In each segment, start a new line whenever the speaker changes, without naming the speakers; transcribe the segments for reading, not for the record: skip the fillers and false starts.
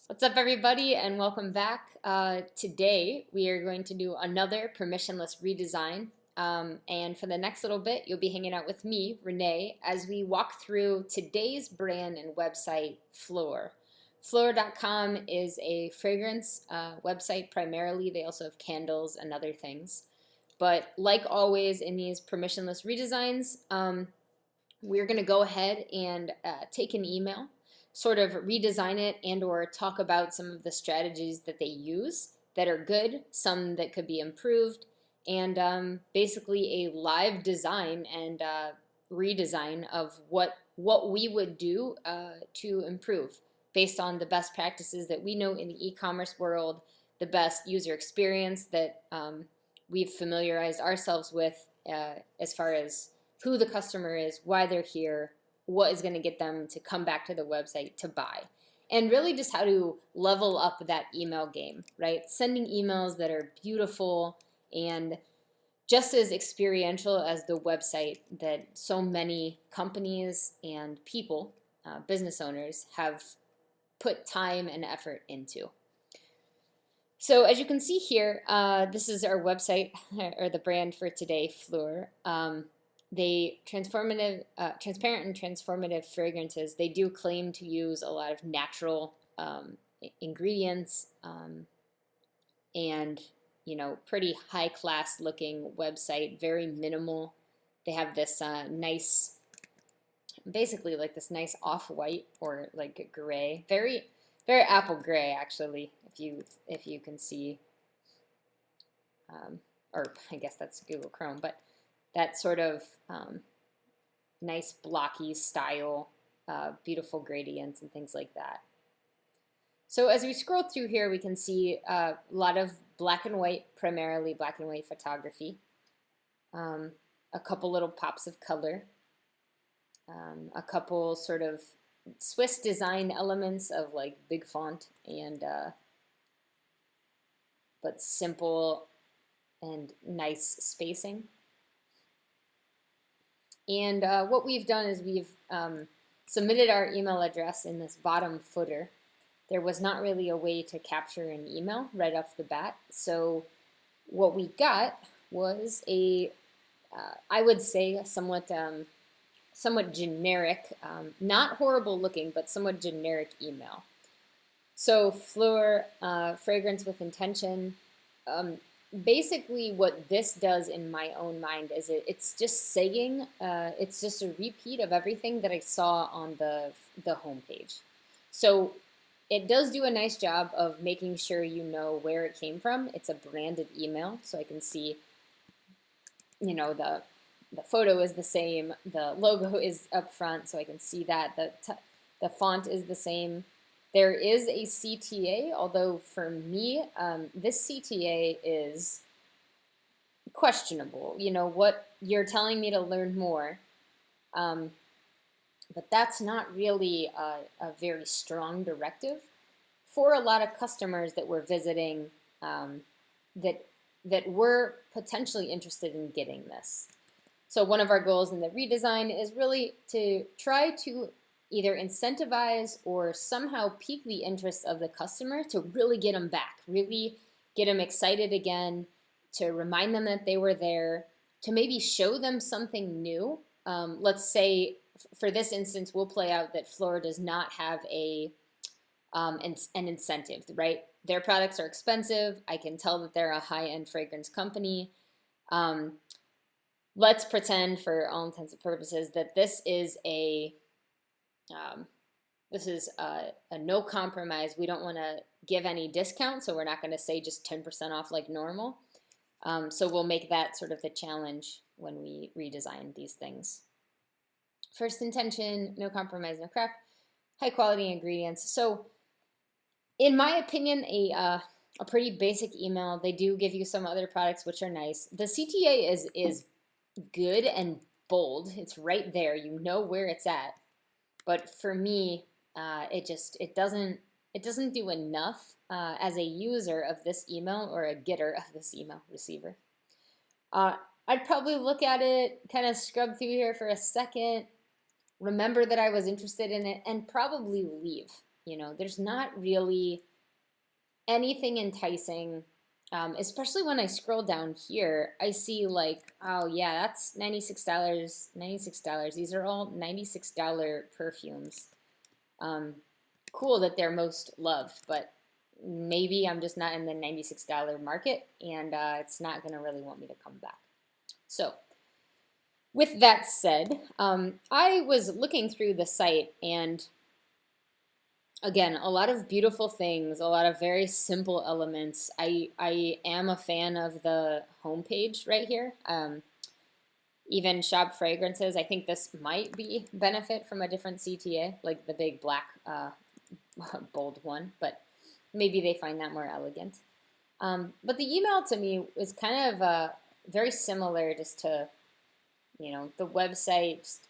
What's up, everybody, and welcome back. Today, we are going to do another permissionless redesign. And for the next little bit, you'll be hanging out with me, Renee, as we walk through today's brand and website, Phlur. Phlur.com is a fragrance website primarily. They also have candles and other things. But like always in these permissionless redesigns, we're going to go ahead and take an email, sort of redesign it and or talk about some of the strategies that they use that are good, some that could be improved, and basically a live design and redesign of what we would do to improve based on the best practices that we know in the e-commerce world, the best user experience that we've familiarized ourselves with as far as who the customer is, why they're here, what is going to get them to come back to the website to buy. And really just how to level up that email game, right? Sending emails that are beautiful and just as experiential as the website that so many companies and people, business owners, have put time and effort into. So as you can see here, this is our website or the brand for today, Phlur. They transparent and transformative fragrances. They do claim to use a lot of natural ingredients and pretty high class looking website. Very minimal. They have this nice, basically like this nice off white or like gray, very apple gray actually. If you can see, or I guess that's Google Chrome, but that sort of nice blocky style, beautiful gradients and things like that. So as we scroll through here, we can see a lot of black and white, primarily black and white photography, a couple little pops of color, a couple sort of Swiss design elements of like big font and but simple and nice spacing. And what we've done is we've submitted our email address in this bottom footer. There was not really a way to capture an email right off the bat. So what we got was a, I would say, somewhat generic, not horrible looking, but somewhat generic email. So Phlur, fragrance with intention. Basically what this does in my own mind is it's just saying, it's just a repeat of everything that I saw on the homepage. So it does do a nice job of making sure you know where it came from. It's a branded email, so I can see, the photo is the same, the logo is up front, so I can see that the font is the same. There is a CTA, although for me, this CTA is questionable. What you're telling me to learn more, but that's not really a very strong directive for a lot of customers that we're visiting that were potentially interested in getting this. So one of our goals in the redesign is really to try to either incentivize or somehow pique the interest of the customer to really get them back, really get them excited again, to remind them that they were there, to maybe show them something new. Let's say, for this instance, we'll play out that Phlur does not have an incentive, right? Their products are expensive. I can tell that they're a high-end fragrance company. Let's pretend, for all intents and purposes, that this is a no compromise. We don't want to give any discount, so we're not going to say just 10% off like normal. So we'll make that sort of the challenge when we redesign these things. First intention, no compromise, no crap, high quality ingredients. So in my opinion, a pretty basic email. They do give you some other products which are nice. The CTA is good and bold. It's right there. You know where it's at. But for me, it doesn't do enough as a user of this email or a getter of this email receiver. I'd probably look at it, kind of scrub through here for a second, remember that I was interested in it, and probably leave. You know, there's not really anything enticing, especially when I scroll down here. I see like, oh yeah, that's $96, $96. These are all $96 perfumes. Cool that they're most loved, but maybe I'm just not in the $96 market, and it's not going to really want me to come back. So with that said, I was looking through the site, and again, a lot of beautiful things, a lot of very simple elements. I am a fan of the homepage right here. Even shop fragrances. I think this might be benefit from a different CTA, like the big black bold one, but maybe they find that more elegant. But the email to me was kind of very similar, just to, you know, the website just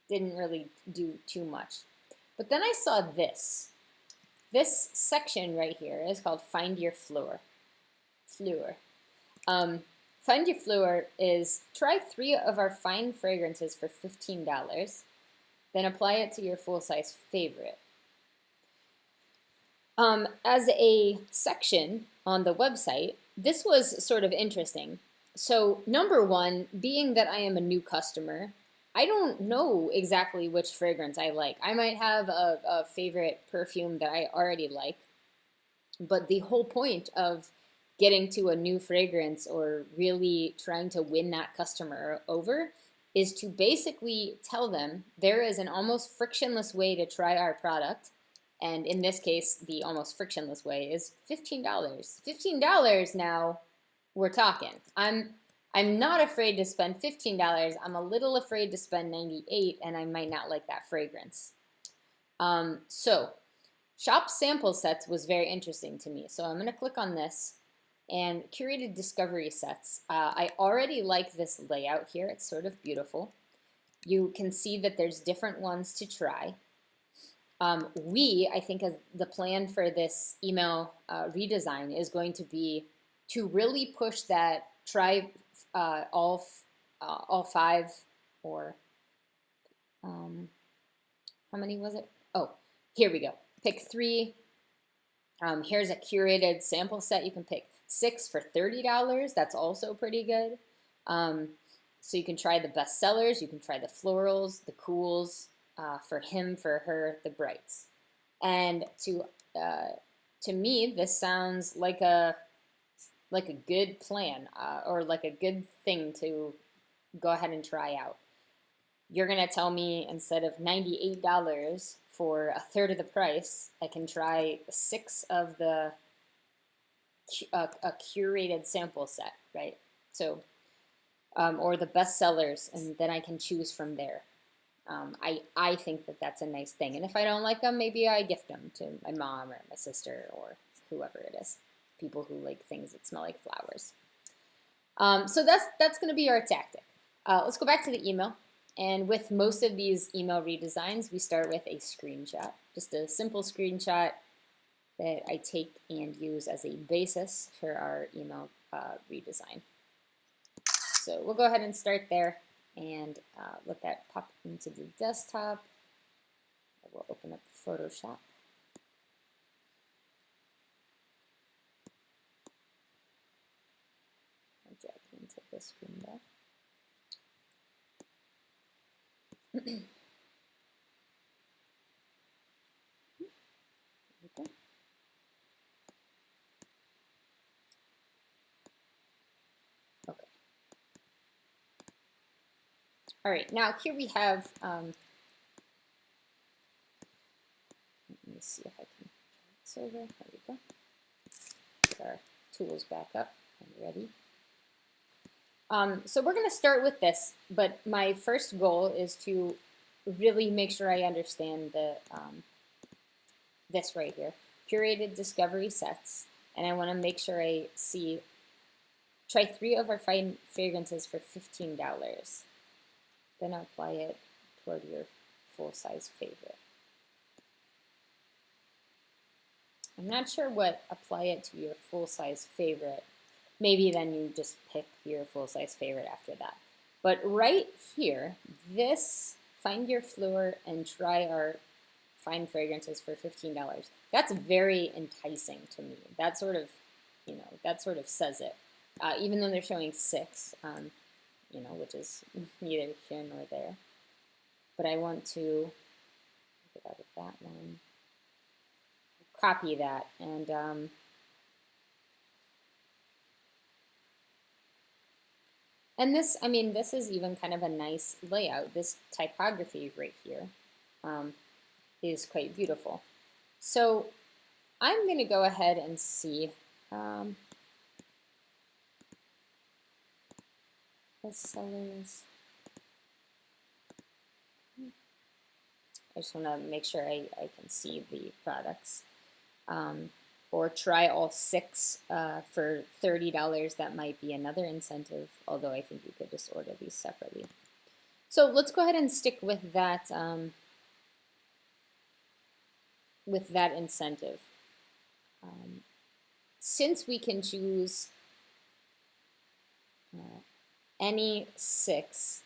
didn't really do too much. But then I saw this. This section right here is called Find Your Phlur. Phlur. Find Your Phlur is try 3 of our fine fragrances for $15, then apply it to your full-size favorite. As a section on the website, this was sort of interesting. So number one, being that I am a new customer, I don't know exactly which fragrance I like. I might have a favorite perfume that I already like, but the whole point of getting to a new fragrance or really trying to win that customer over is to basically tell them there is an almost frictionless way to try our product. And in this case, the almost frictionless way is $15. $15 now, we're talking. I'm not afraid to spend $15. I'm a little afraid to spend $98, and I might not like that fragrance. So shop sample sets was very interesting to me. So I'm going to click on this, and curated discovery sets. I already like this layout here. It's sort of beautiful. You can see that there's different ones to try. I think, as the plan for this email redesign is going to be to really push that try all 5, or how many was it? Oh, here we go. Pick 3. Here's a curated sample set. You can pick 6 for $30. That's also pretty good. So you can try the best sellers. You can try the florals, the cools, for him, for her, the brights. And to me, this sounds like a good plan, or like a good thing to go ahead and try out. You're going to tell me instead of $98 for a third of the price, I can try 6 of the a curated sample set, right? So, or the best sellers, and then I can choose from there. I think that that's a nice thing. And if I don't like them, maybe I gift them to my mom or my sister or whoever it is. People who like things that smell like flowers. So that's going to be our tactic. Let's go back to the email. And with most of these email redesigns, we start with a screenshot. Just a simple screenshot that I take and use as a basis for our email redesign. So we'll go ahead and start there and let that pop into the desktop. We'll open up Photoshop. I'll drag it into this window. Okay. All right, now here we have, let me see if I can turn this over. There we go. Get our tools back up and ready. So we're going to start with this, but my first goal is to really make sure I understand the this right here, curated discovery sets, and I want to make sure I see, try 3 of our fine fragrances for $15. Then apply it toward your full-size favorite. I'm not sure what apply it to your full-size favorite. Maybe then you just pick your full-size favorite after that. But right here, this Find Your Phlur and try our fine fragrances for $15. That's very enticing to me. That sort of, that sort of says it. Even though they're showing 6, which is neither here nor there. But I want to get out of that one, copy that, and this, I mean, this is even kind of a nice layout. This typography right here is quite beautiful. So I'm going to go ahead and see bestsellers. I just want to make sure I can see the products. Or try all 6 for $30. That might be another incentive, although I think you could just order these separately. So let's go ahead and stick with that incentive. Since we can choose any 6,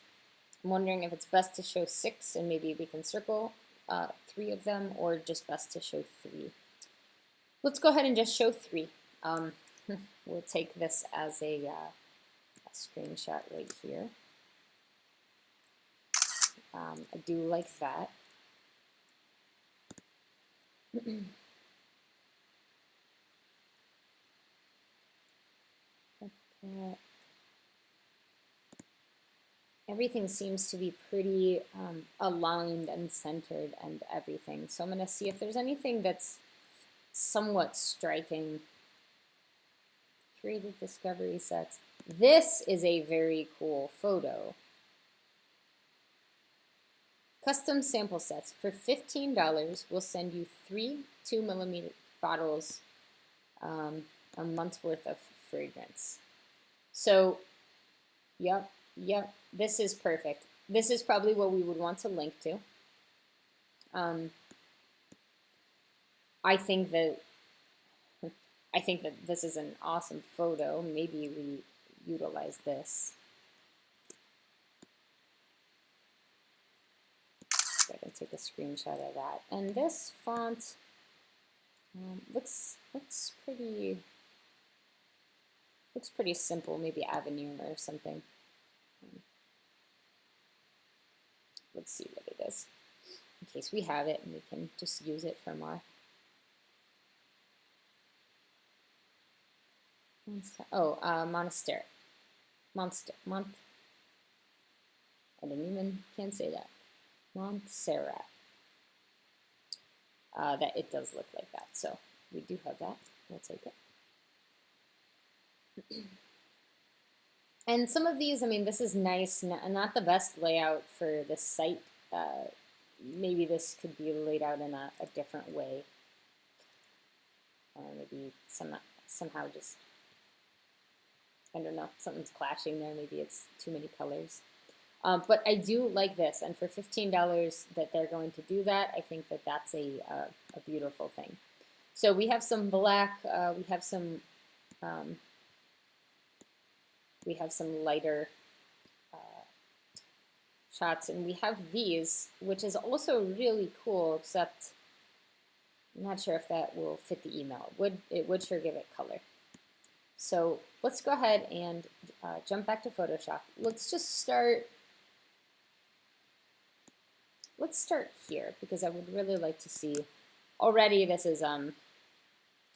I'm wondering if it's best to show 6 and maybe we can circle 3 of them, or just best to show 3. Let's go ahead and just show 3. We'll take this as a screenshot right here. I do like that. Okay. Everything seems to be pretty aligned and centered and everything. So I'm going to see if there's anything that's somewhat striking. Curated discovery sets. This is a very cool photo. Custom sample sets. For $15, we'll send you 3 2mm bottles, a month's worth of fragrance. So, yep, this is perfect. This is probably what we would want to link to. I think that this is an awesome photo. Maybe we utilize this. So I can take a screenshot of that. And this font looks pretty simple. Maybe Avenue or something. Let's see what it is, in case we have it and we can just use it from our. Monastery. Can't say that. Montserrat. That it does look like that, so we do have that. We'll take it. And some of these, I mean, this is nice, not the best layout for this site. Maybe this could be laid out in a different way. Maybe somehow just, I don't know, something's clashing there. Maybe it's too many colors. But I do like this, and for $15 that they're going to do that, I think that that's a beautiful thing. So we have some black, we have some lighter shots, and we have these, which is also really cool, except I'm not sure if that will fit the email. It would sure give it color. So let's go ahead and jump back to Photoshop. Let's start here, because I would really like to see, already this is a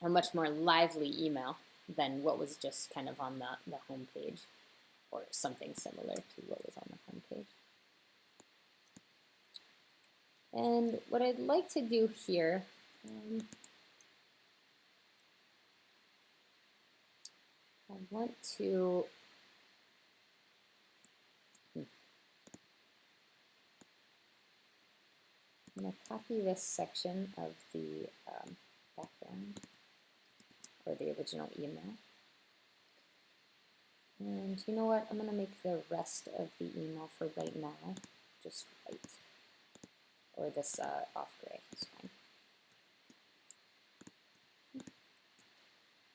much more lively email than what was just kind of on the home page, or something similar to what was on the home page. And what I'd like to do here, I want to I'm going to copy this section of the background, or the original email. And you know what? I'm going to make the rest of the email for right now just white. Or this off gray is fine.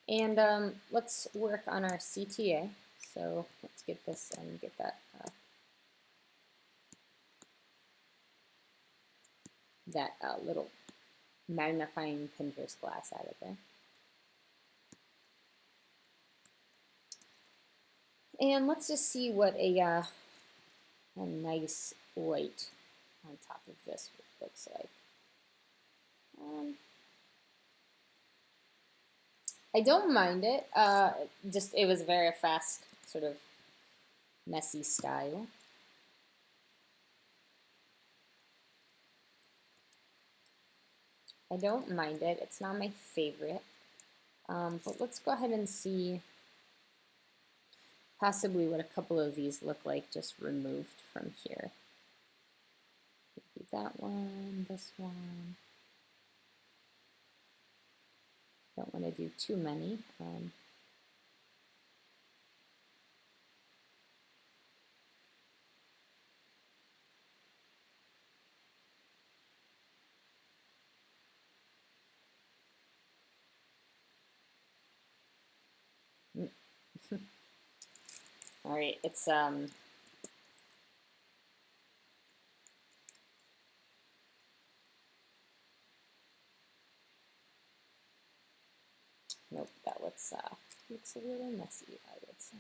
And let's work on our CTA. So let's get this and get that little magnifying Pinterest glass out of there. And let's just see what a nice white on top of this looks like. I don't mind it. Just it was very fast, sort of messy style. I don't mind it. It's not my favorite. But let's go ahead and see possibly what a couple of these look like just removed from here. Maybe that one, this one. Don't want to do too many. All right, it's nope, that looks a little messy, I would say.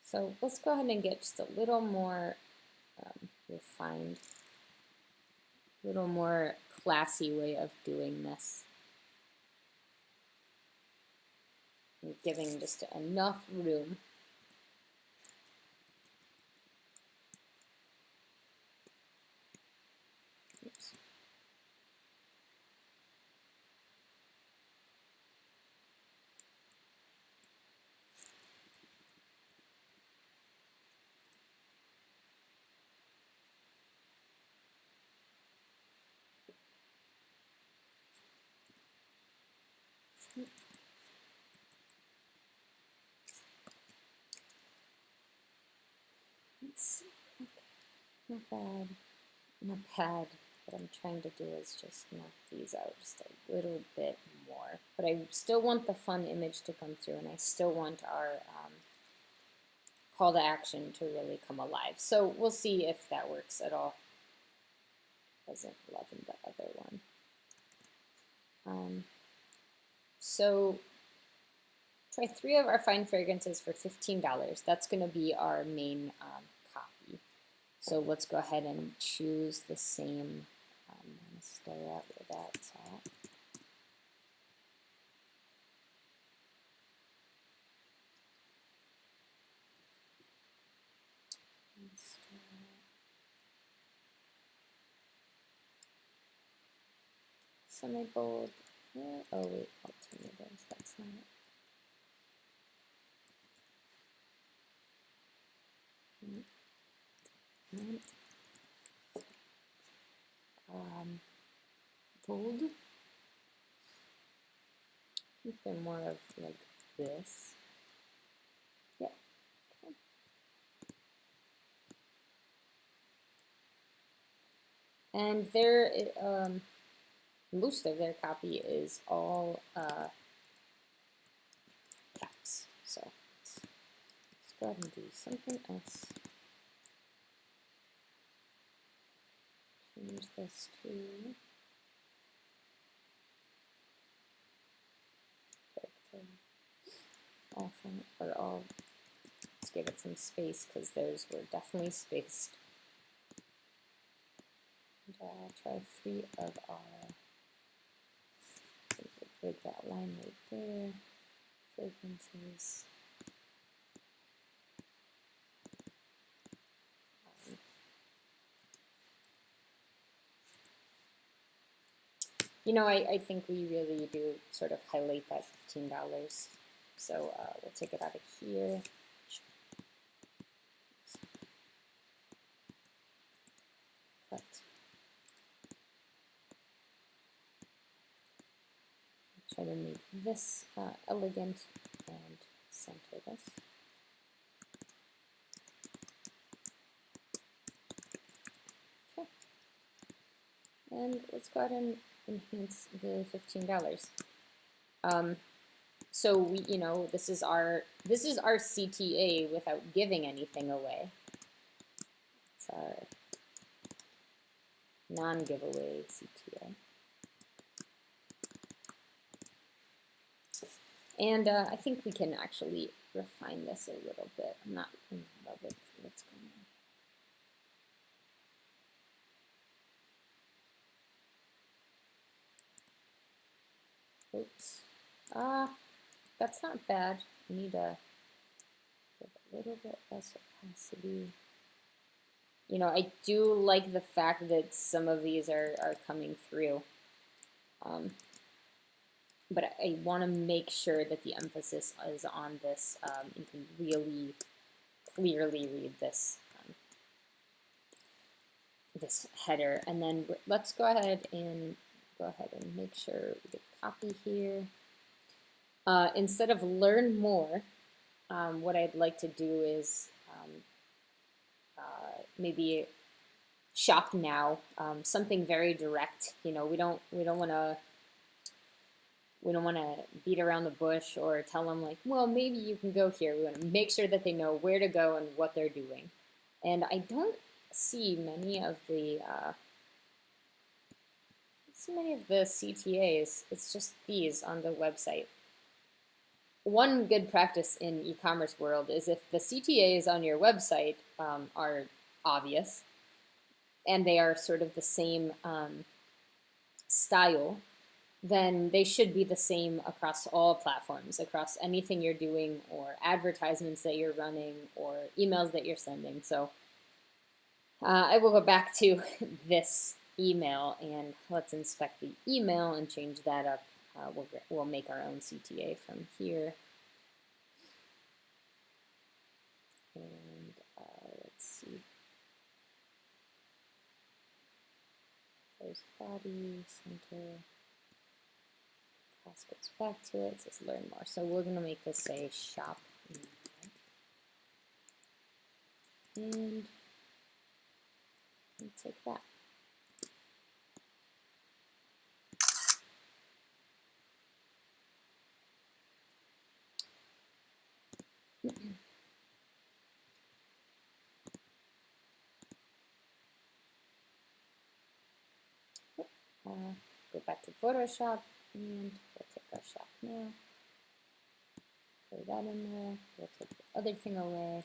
So let's go ahead and get just a little more refined, a little more classy way of doing this. And giving just enough room. Oops. It's not bad, not bad. What I'm trying to do is just knock these out just a little bit more. But I still want the fun image to come through, and I still want our call to action to really come alive. So we'll see if that works at all. Wasn't loving the other one. So try 3 of our fine fragrances for $15. That's going to be our main copy. So let's go ahead and choose the same. I'm going to stay out where that's at. Semi-bold. Oh wait, alternatives. That's not it. Bold. I think they're more of like this. Yeah. Okay. And their most of their copy is all caps. So let's go ahead and do something else. Change this to often, or all. Let's give it some space because theirs were definitely spaced. And try 3 of our. Break that line right there. Fragrances. You know, I think we really do sort of highlight that $15. So we'll take it out of here. Cut. Try to make this elegant and center this. Okay. And let's go ahead and enhance the $15. So we, this is our CTA without giving anything away. It's our non-giveaway CTA. And I think we can actually refine this a little bit. I'm not in love with what's going on. Oops. That's not bad. I need to give a little bit less opacity. I do like the fact that some of these are coming through. But I want to make sure that the emphasis is on this. You can really clearly read this this header, and then let's go ahead and make sure we get copy here. Instead of learn more, what I'd like to do is maybe shop now, something very direct. We don't want to beat around the bush or tell them like, well, maybe you can go here. We want to make sure that they know where to go and what they're doing. And I don't see many of the CTAs. It's just these on the website. One good practice in e-commerce world is if the CTAs on your website are obvious and they are sort of the same style, then they should be the same across all platforms, across anything you're doing or advertisements that you're running or emails that you're sending. So I will go back to this email and let's inspect the email and change that up. We'll make our own CTA from here. And let's see. There's body, center. Class goes back to it. It says learn more. So we're going to make this say shop email. And take that. Go back to Photoshop and we'll take our shop now. Throw that in there. We'll take the other thing away.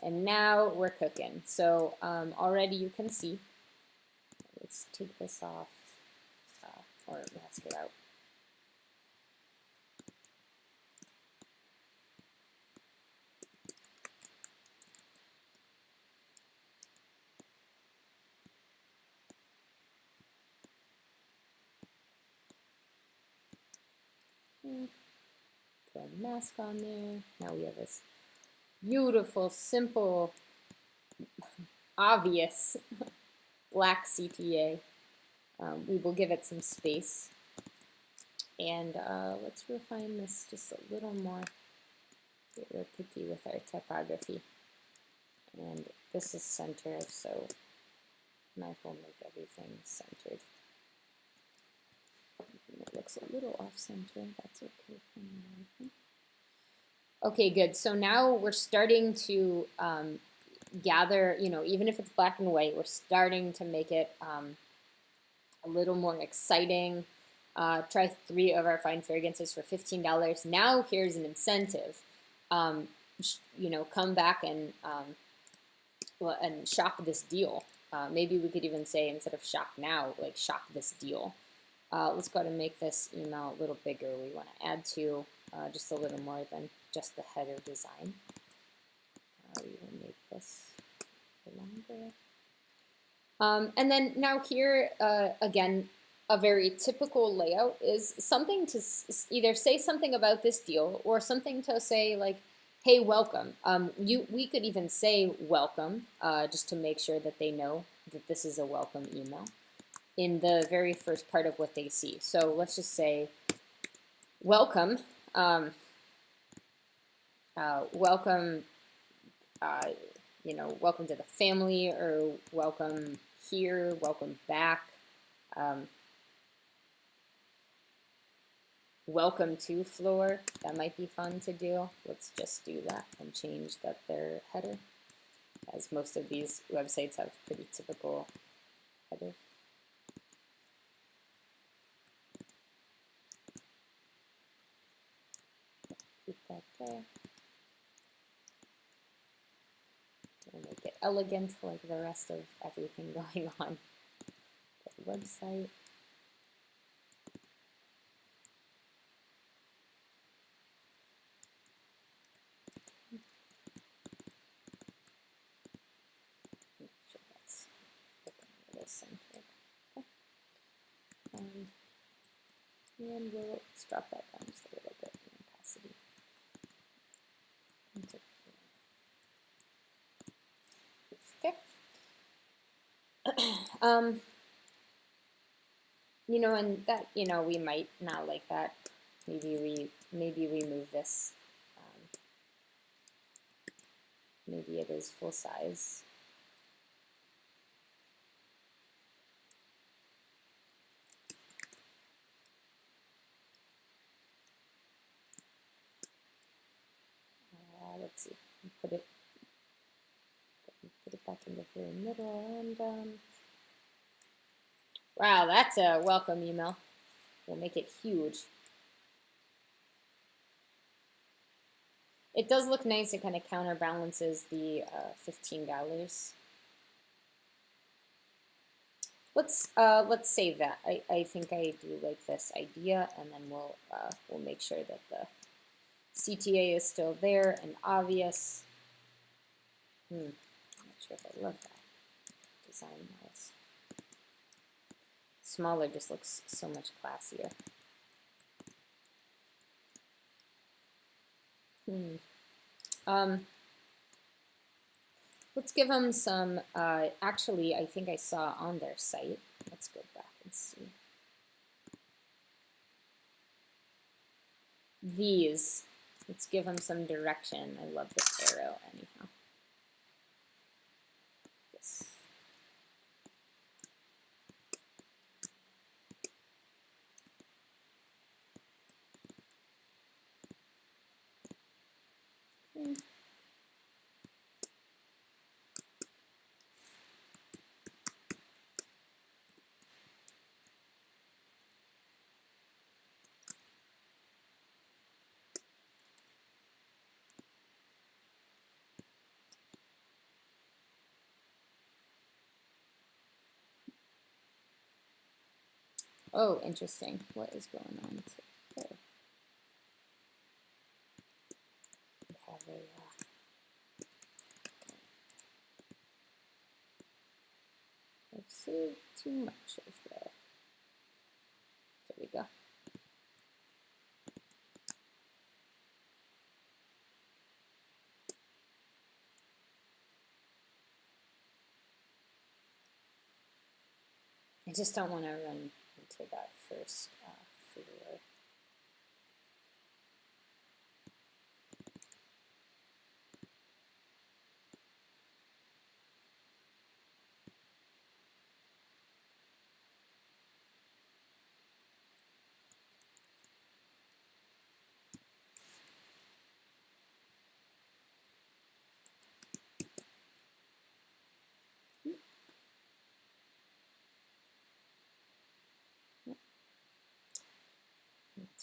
And now we're cooking. So already you can see. Let's take this off or mask it out. Put a mask on there. Now we have this beautiful, simple, obvious black CTA. We will give it some space. And let's refine this just a little more. Get real picky with our typography. And this is center, so knife will make everything centered. It looks a little off-center. That's okay for now. Okay, good. So now we're starting to gather, even if it's black and white, we're starting to make it a little more exciting. Try 3 of our fine fragrances for $15. Now here's an incentive. Come back and shop this deal. Maybe we could even say instead of shop now, like shop this deal. Let's go ahead and make this email a little bigger. We want to add to just a little more than just the header design. We will make this longer. And then now here, again, a very typical layout is something to either say something about this deal or something to say like, hey, welcome. We could even say welcome just to make sure that they know that this is a welcome email in the very first part of what they see. So let's just say welcome. Welcome, welcome to the family, or welcome here, welcome back. welcome to Phlur. That might be fun to do. Let's just do that and change that their header, as most of these websites have pretty typical header. Keep that there. We'll make it elegant like the rest of everything going on the website. Make sure that's looking a little centered. Okay. And we'll drop that down just a little bit in opacity. Okay. You know, and that, you know, we might not like that. Maybe we move this. Maybe it is full size. Let's see. Put it back in the very middle, and wow, that's a welcome email. We'll make it huge. It does look nice. It kind of counterbalances the $15. Let's save that. I think I do like this idea, and then we'll make sure that the CTA is still there and obvious. I'm not sure if I love that design-wise. Smaller just looks so much classier. Let's give them some, actually, I think I saw on their site. Let's go back and see. These. Let's give them some direction. I love this arrow anyhow. This. Okay. Oh, interesting. What is going on there? We have I've saved too much of the. There we go. I just don't want to run into that first Phlur.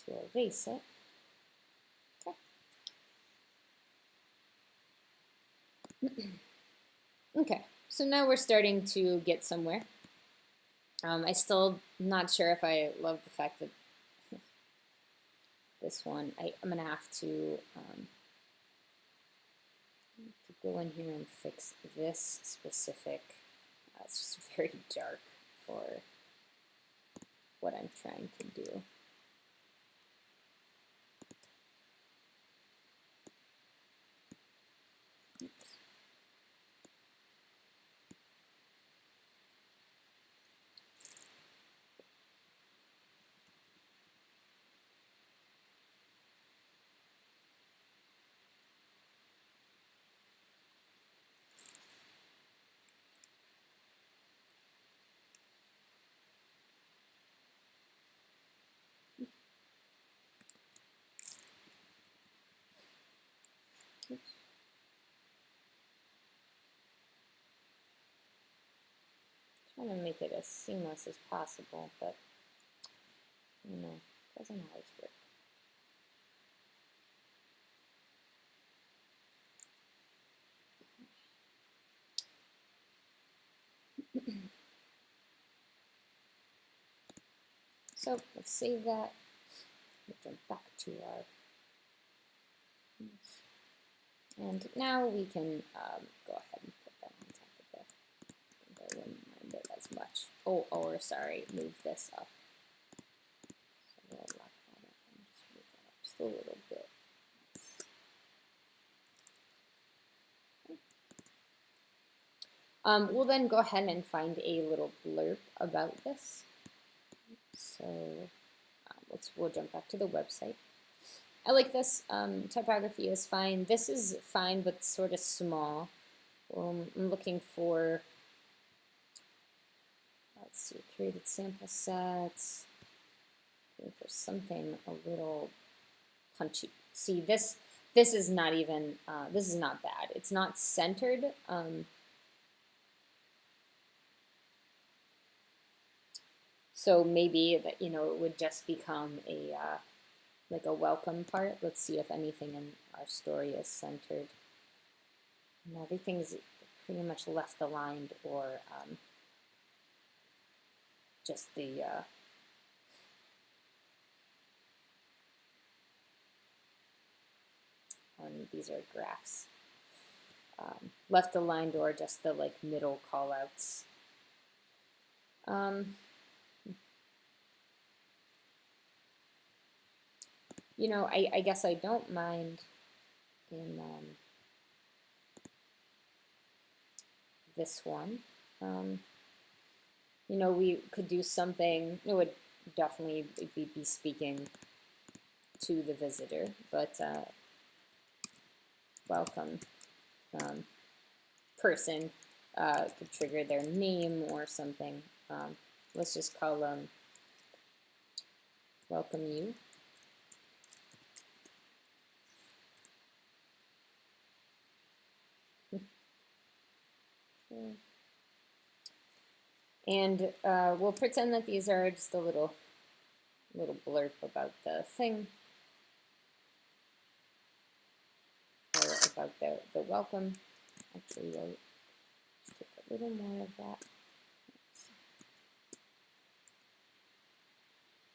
To erase it. Okay. Okay, so now we're starting to get somewhere. I still not sure if I love the fact that this one, I'm gonna have to go in here and fix this specific. It's just very dark for what I'm trying to do. trying to make it as seamless as possible, but you know, it doesn't always work. So let's save that. We'll jump back to our, and now we can go ahead and put that on top of there. I think I wouldn't mind it as much. Oh, or sorry, move this up. So we'll lock that up and just move that up just a little bit. We'll then go ahead and find a little blurb about this. So we'll jump back to the website. I like this. Typography is fine. This is fine, but sort of small. I'm looking for, let's see, created sample sets. Looking for something a little punchy. See, this is not even, this is not bad. It's not centered. So maybe that, you know, it would just become a like a welcome part. Let's see if anything in our story is centered. And everything's pretty much left aligned, or just the these are graphs. Left aligned, or just the like middle callouts. You know, I guess I don't mind in this one. You know, we could do something, it would definitely be speaking to the visitor, but welcome person could trigger their name or something. Let's just call them welcome you. And we'll pretend that these are just a little blurb about the thing, or about the welcome. Actually, we'll just take a little more of that.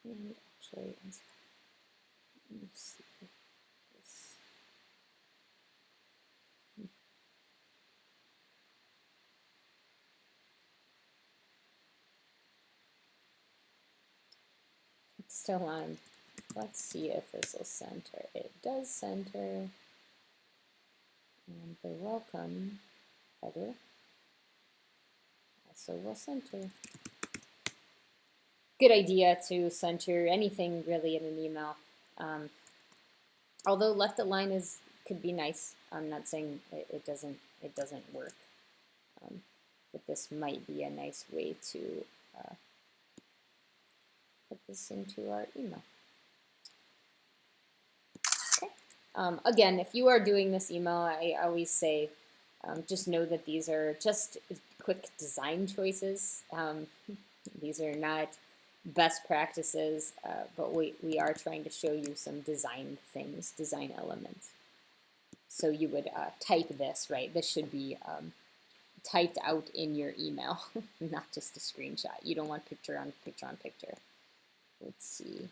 And actually, let me see this. It's still on. Let's see if this will center. It does center. And the welcome header also will center. Good idea to center anything really in an email. Although left align could be nice. I'm not saying it doesn't work, but this might be a nice way to put this into our email. Okay. Again, if you are doing this email, I always say just know that these are just quick design choices. These are not best practices, but we are trying to show you some design things, design elements. So you would type this, right? This should be typed out in your email, not just a screenshot. You don't want picture on picture on picture. Let's see.